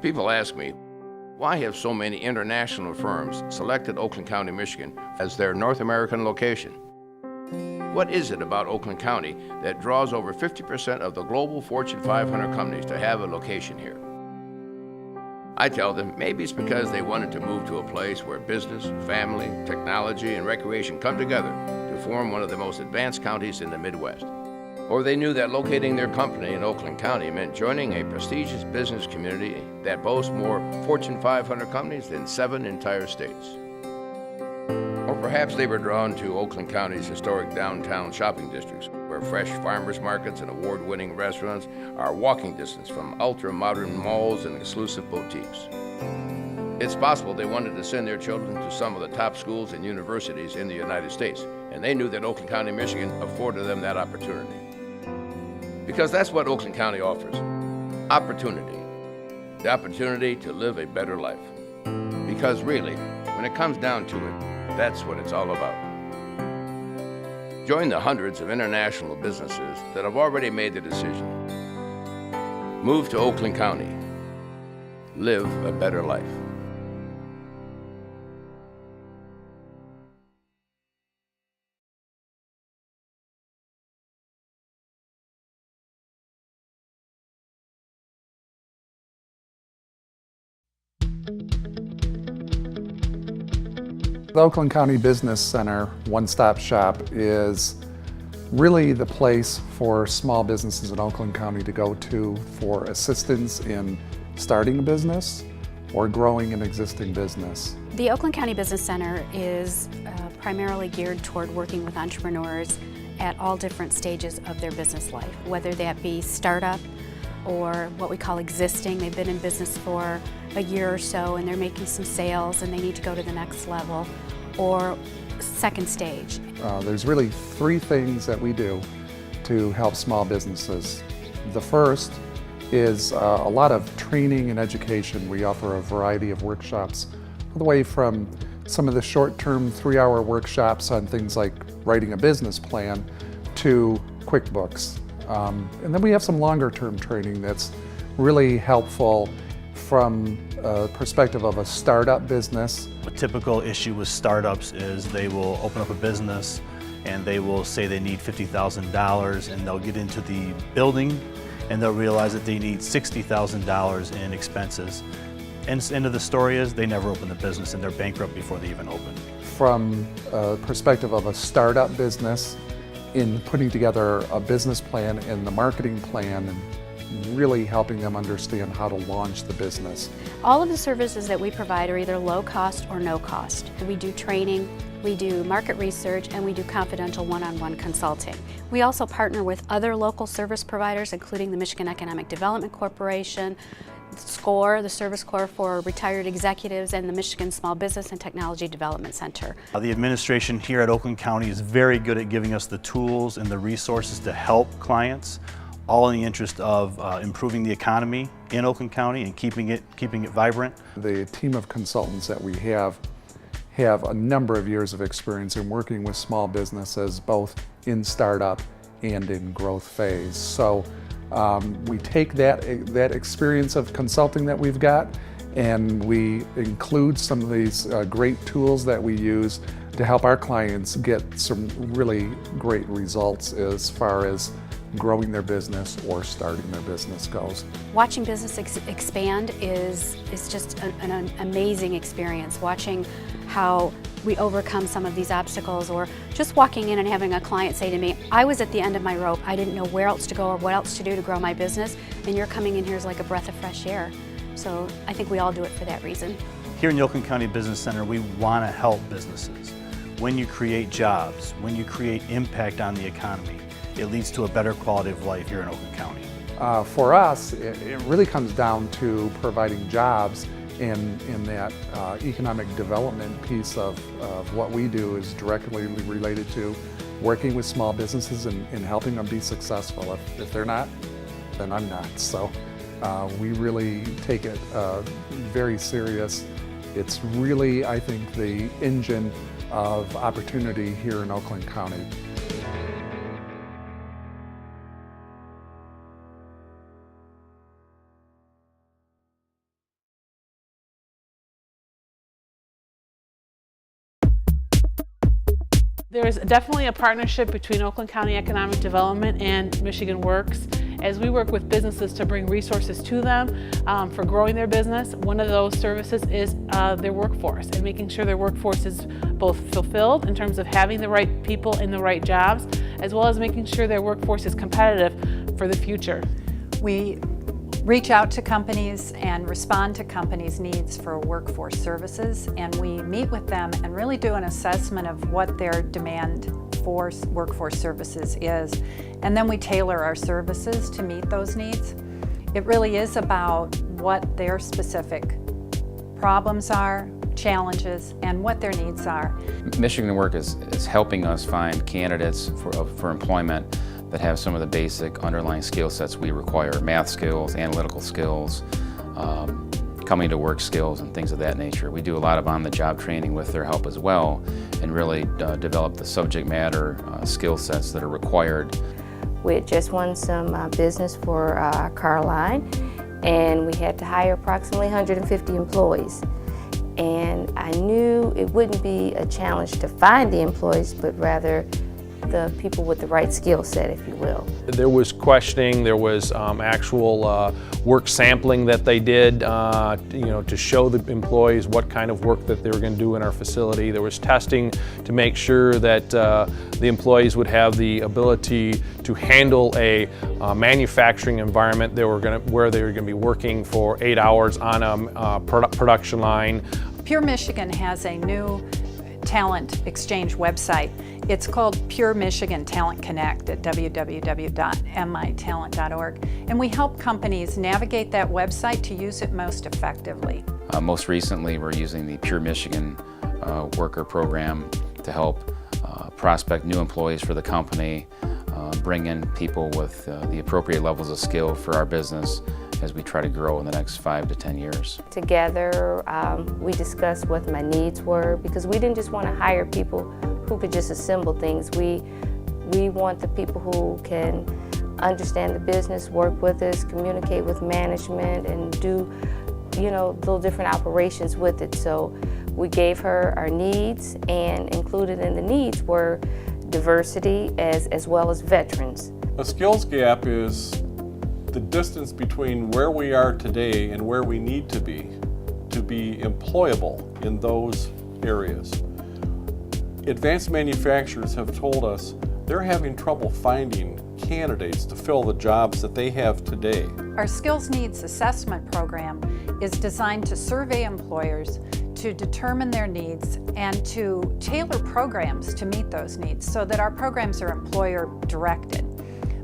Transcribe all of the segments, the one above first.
People ask me, why have so many international firms selected Oakland County, Michigan as their North American location? What is it about Oakland County that draws over 50% of the global Fortune 500 companies to have a location here? I tell them maybe it's because they wanted to move to a place where business, family, technology, and recreation come together to form one of the most advanced counties in the Midwest. Or they knew that locating their company in Oakland County meant joining a prestigious business community that boasts more Fortune 500 companies than 7 entire states. Or perhaps they were drawn to Oakland County's historic downtown shopping districts, where fresh farmers markets and award-winning restaurants are walking distance from ultra-modern malls and exclusive boutiques. It's possible they wanted to send their children to some of the top schools and universities in the United States, and they knew that Oakland County, Michigan afforded them that opportunity. Because that's what Oakland County offers: opportunity. The opportunity to live a better life. Because really, when it comes down to it, that's what it's all about. Join the hundreds of international businesses that have already made the decision. Move to Oakland County. Live a better life. The Oakland County Business Center one-stop shop is really the place for small businesses in Oakland County to go to for assistance in starting a business or growing an existing business. The Oakland County Business Center is primarily geared toward working with entrepreneurs at all different stages of their business life, whether that be startup or what we call existing. They've been in business for a year or so and they're making some sales and they need to go to the next level, or second stage. There's really 3 things that we do to help small businesses. The first is a lot of training and education. We offer a variety of workshops, all the way from some of the short-term 3-hour workshops on things like writing a business plan to QuickBooks. And then we have some longer-term training that's really helpful from a perspective of a startup business. A typical issue with startups is they will open up a business and they will say they need $50,000, and they'll get into the building and they'll realize that they need $60,000 in expenses. And the end of the story is they never open the business and they're bankrupt before they even open. From a perspective of a startup business, in putting together a business plan and the marketing plan and really helping them understand how to launch the business. All of the services that we provide are either low cost or no cost. We do training, we do market research, and we do confidential one-on-one consulting. We also partner with other local service providers, including the Michigan Economic Development Corporation, SCORE, the Service Corps for Retired Executives, and the Michigan Small Business and Technology Development Center. The administration here at Oakland County is very good at giving us the tools and the resources to help clients, all in the interest of improving the economy in Oakland County and keeping it vibrant. The team of consultants that we have a number of years of experience in working with small businesses, both in startup and in growth phase. So we take that experience of consulting that we've got and we include some of these great tools that we use to help our clients get some really great results as far as growing their business or starting their business goes. Watching business expand is just an amazing experience. Watching how we overcome some of these obstacles, or just walking in and having a client say to me, I was at the end of my rope, I didn't know where else to go or what else to do to grow my business, and you're coming in here is like a breath of fresh air. So I think we all do it for that reason. Here in the Oakland County Business Center, we want to help businesses. When you create jobs, when you create impact on the economy, it leads to a better quality of life here in Oakland County. For us, it really comes down to providing jobs, and that economic development piece of what we do is directly related to working with small businesses and helping them be successful. If they're not, then I'm not. So we really take it very serious. It's really, I think, the engine of opportunity here in Oakland County. There's definitely a partnership between Oakland County Economic Development and Michigan Works as we work with businesses to bring resources to them for growing their business. One of those services is their workforce and making sure their workforce is both fulfilled in terms of having the right people in the right jobs, as well as making sure their workforce is competitive for the future. We reach out to companies and respond to companies' needs for workforce services, and we meet with them and really do an assessment of what their demand for workforce services is, and then we tailor our services to meet those needs. It really is about what their specific problems are, challenges, and what their needs are. Michigan Work is helping us find candidates for employment that have some of the basic underlying skill sets we require: math skills, analytical skills, coming to work skills, and things of that nature. We do a lot of on-the-job training with their help as well, and really develop the subject matter skill sets that are required. We had just won some business for our car line, and we had to hire approximately 150 employees. And I knew it wouldn't be a challenge to find the employees, but rather the people with the right skill set, if you will. There was questioning, there was actual work sampling that they did, to show the employees what kind of work that they were going to do in our facility. There was testing to make sure that the employees would have the ability to handle a manufacturing environment where they were going to be working for 8 hours on a production line. Pure Michigan has a new talent exchange website. It's called Pure Michigan Talent Connect at www.mitalent.org, and we help companies navigate that website to use it most effectively. Most recently, we're using the Pure Michigan Worker Program to help prospect new employees for the company, bring in people with the appropriate levels of skill for our business as we try to grow in the next 5 to 10 years. Together, we discussed what my needs were, because we didn't just want to hire people who could just assemble things. We want the people who can understand the business, work with us, communicate with management, and do, little different operations with it. So we gave her our needs, and included in the needs were diversity as well as veterans. A skills gap is the distance between where we are today and where we need to be employable in those areas. Advanced manufacturers have told us they're having trouble finding candidates to fill the jobs that they have today. Our Skills Needs Assessment Program is designed to survey employers, to determine their needs, and to tailor programs to meet those needs so that our programs are employer directed.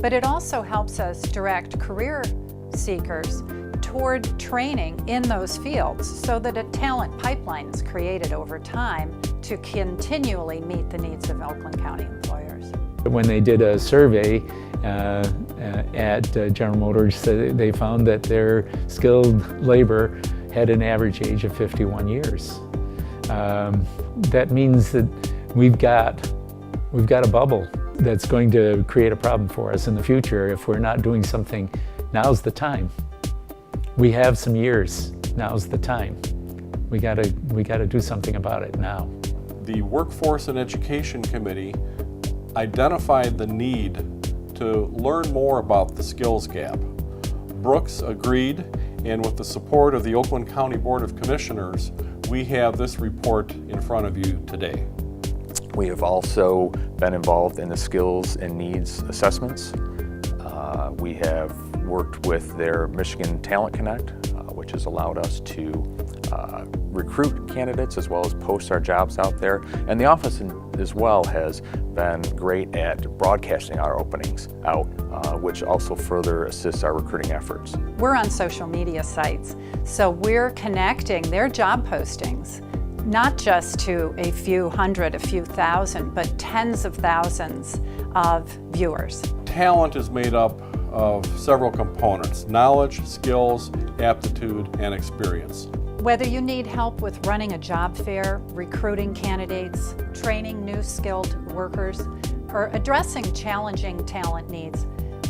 But it also helps us direct career seekers toward training in those fields so that a talent pipeline is created over time to continually meet the needs of Oakland County employers. When they did a survey at General Motors, they found that their skilled labor had an average age of 51 years. That means that we've got a bubble that's going to create a problem for us in the future if we're not doing something. Now's the time. We have some years. Now's the time. We gotta do something about it now. The Workforce and Education Committee identified the need to learn more about the skills gap. Brooks agreed, and with the support of the Oakland County Board of Commissioners, we have this report in front of you today. We have also been involved in the skills and needs assessments. We have worked with their Michigan Talent Connect, which has allowed us to recruit candidates as well as post our jobs out there. And the office as well has been great at broadcasting our openings out, which also further assists our recruiting efforts. We're on social media sites, so we're connecting their job postings not just to a few hundred, a few thousand, but tens of thousands of viewers. Talent is made up of several components: knowledge, skills, aptitude, and experience. Whether you need help with running a job fair, recruiting candidates, training new skilled workers, or addressing challenging talent needs,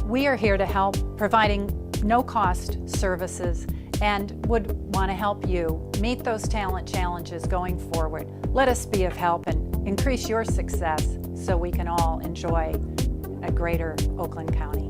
we are here to help, providing no-cost services, and would want to help you meet those talent challenges going forward. Let us be of help and increase your success. so we can all enjoy a greater Oakland County.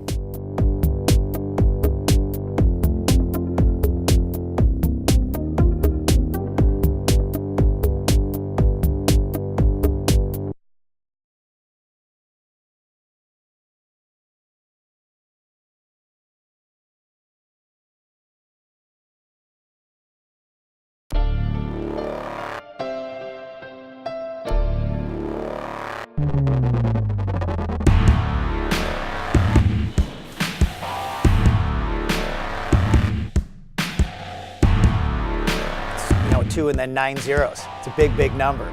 Two and then 9 zeros. It's a big, big number.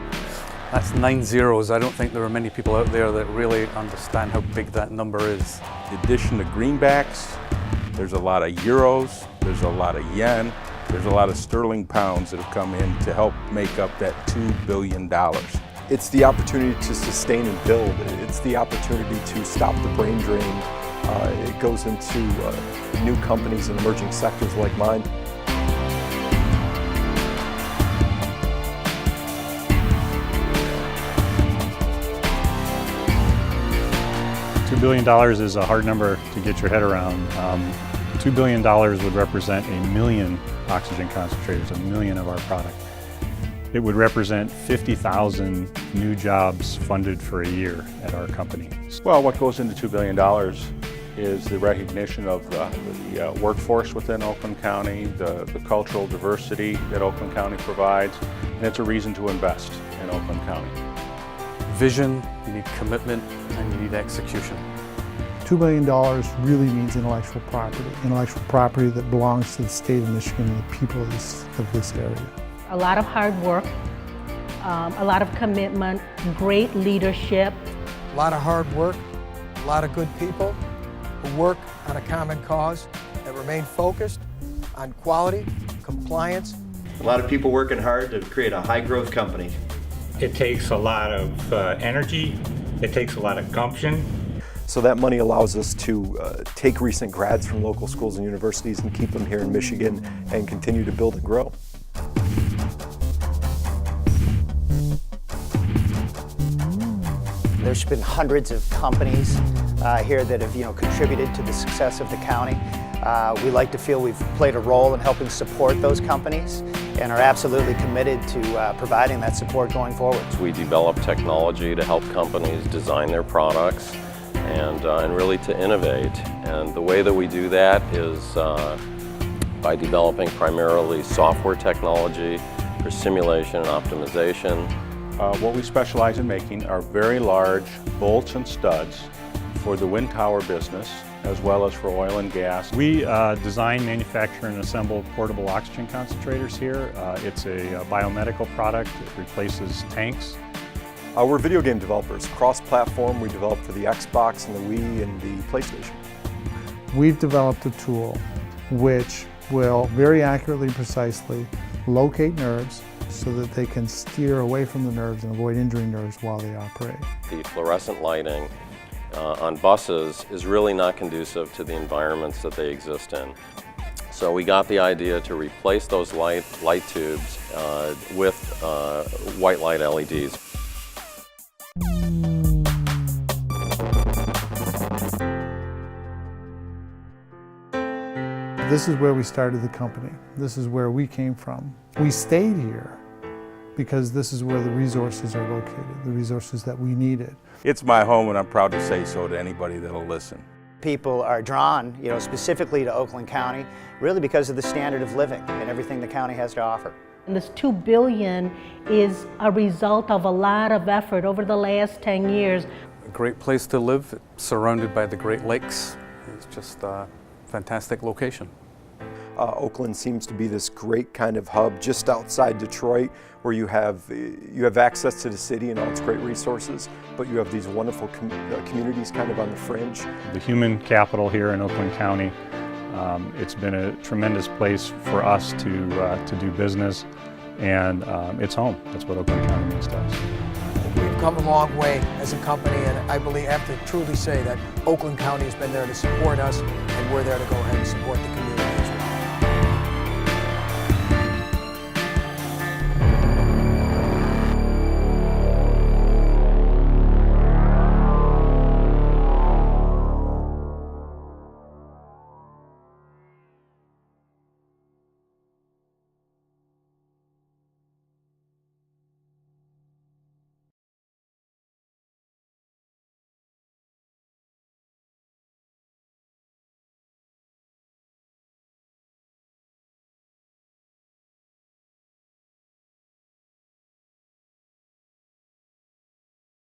That's 9 zeros. I don't think there are many people out there that really understand how big that number is. In addition to greenbacks, there's a lot of euros, there's a lot of yen, there's a lot of sterling pounds that have come in to help make up that $2 billion. It's the opportunity to sustain and build. It's the opportunity to stop the brain drain. It goes into new companies and emerging sectors like mine. $2 billion is a hard number to get your head around. $2 billion would represent 1 million oxygen concentrators, 1 million of our product. It would represent 50,000 new jobs funded for a year at our company. Well, what goes into $2 billion is the recognition of the workforce within Oakland County, the cultural diversity that Oakland County provides, and it's a reason to invest in Oakland County. Vision, you need commitment, and you need execution. $2 billion really means intellectual property that belongs to the state of Michigan and the people of this area. A lot of hard work, a lot of commitment, great leadership. A lot of hard work, a lot of good people who work on a common cause that remain focused on quality, compliance. A lot of people working hard to create a high-growth company. It takes a lot of energy, it takes a lot of gumption. So that money allows us to take recent grads from local schools and universities and keep them here in Michigan and continue to build and grow. There's been hundreds of companies here that have contributed to the success of the county. We like to feel we've played a role in helping support those companies and are absolutely committed to providing that support going forward. We develop technology to help companies design their products and really to innovate. And the way that we do that is by developing primarily software technology for simulation and optimization. What we specialize in making are very large bolts and studs for the wind tower business, as well as for oil and gas. We design, manufacture, and assemble portable oxygen concentrators here. It's a biomedical product. It replaces tanks. We're video game developers. Cross-platform, we develop for the Xbox and the Wii and the PlayStation. We've developed a tool which will very accurately and precisely locate nerves so that they can steer away from the nerves and avoid injuring nerves while they operate. The fluorescent lighting on buses is really not conducive to the environments that they exist in. So we got the idea to replace those light tubes with white light LEDs. This is where we started the company. This is where we came from. We stayed here because this is where the resources are located, the resources that we needed. It's my home, and I'm proud to say so to anybody that'll listen. People are drawn, specifically to Oakland County, really because of the standard of living and everything the county has to offer. And this $2 billion is a result of a lot of effort over the last 10 years. A great place to live, surrounded by the Great Lakes. It's just a fantastic location. Oakland seems to be this great kind of hub just outside Detroit where you have access to the city and all its great resources, but you have these wonderful communities kind of on the fringe. The human capital here in Oakland County, it's been a tremendous place for us to do business, and it's home. That's what Oakland County means to us. We've come a long way as a company, and I believe I have to truly say that Oakland County has been there to support us, and we're there to go ahead and support the community.